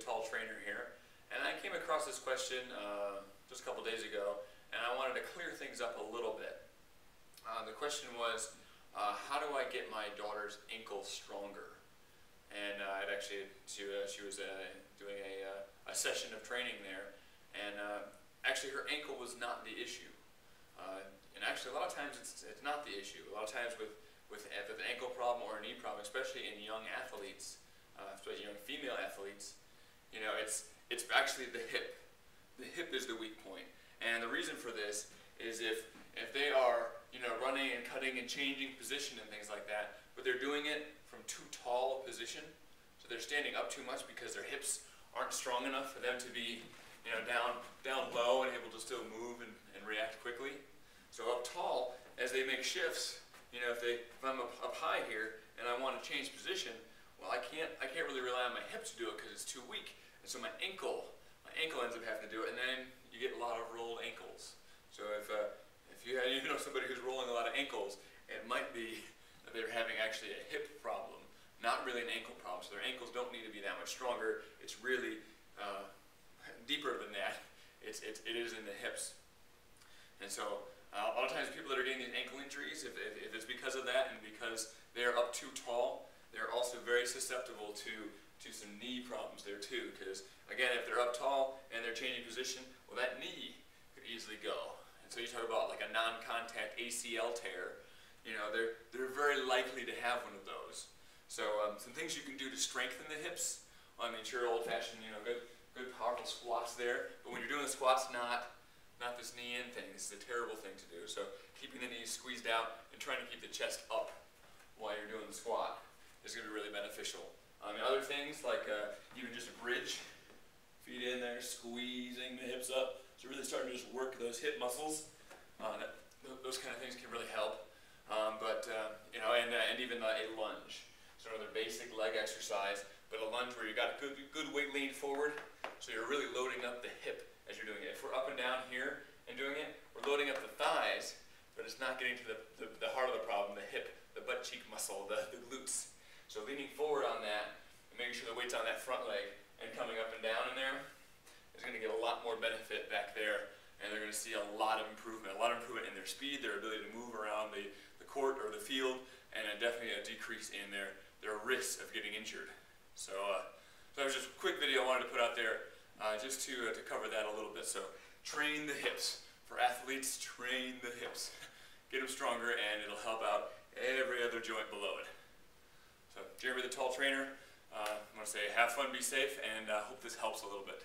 Tall Trainer here, and I came across this question just a couple days ago, and I wanted to clear things up a little bit. The question was, how do I get my daughter's ankle stronger? And she was doing a session of training there, and actually her ankle was not the issue. And actually a lot of times it's not the issue. A lot of times with an ankle problem or a knee problem, especially in young athletes, especially young female athletes, you know, it's actually the hip. The hip is the weak point. And the reason for this is if they are, you know, running and cutting and changing position and things like that, but they're doing it from too tall a position, so they're standing up too much because their hips aren't strong enough for them to be, you know, down low and able to still move and react quickly. So up tall, as they make shifts, you know, if I'm up high here and I want to change position, well, I can't really rely on my hip to do it because it's too weak. And so my ankle ends up having to do it, and then you get a lot of rolled ankles. So if you know somebody who's rolling a lot of ankles, it might be that they're having actually a hip problem, not really an ankle problem. So their ankles don't need to be that much stronger. It's really deeper than that. It is in the hips. And so a lot of times people that are getting these ankle injuries, if it's because of that and because they're up too tall, they're also very susceptible to some knee problems there too. Because again, if they're up tall and they're changing position, well, that knee could easily go. And so you talk about like a non-contact ACL tear, you know, they're very likely to have one of those. So some things you can do to strengthen the hips. I mean, sure, old-fashioned, you know, good powerful squats there. But when you're doing the squats, not this knee in thing. This is a terrible thing to do. So keeping the knees squeezed out and trying to keep the chest up while you're doing the squat is going to be really beneficial. Other things like even just a bridge, feet in there, squeezing the hips up. So really starting to just work those hip muscles. Those kind of things can really help. You know, and even a lunge. So another basic leg exercise, but a lunge where you got a good weight lean forward. So you're really loading up the hip as you're doing it. If we're up and down here and doing it, we're loading up the thighs, but it's not getting to the heart of the problem, the hip, the butt cheek muscle, the glutes. So leaning forward on that and making sure the weight's on that front leg and coming up and down in there is going to get a lot more benefit back there, and they're going to see a lot of improvement in their speed, their ability to move around the court or the field, and definitely a decrease in their risks of getting injured. So that was just a quick video I wanted to put out there just to cover that a little bit. So train the hips. For athletes, train the hips. Get them stronger, and it'll help out every other joint below it. So Jeremy the Tall Trainer, I want to say have fun, be safe, and hope this helps a little bit.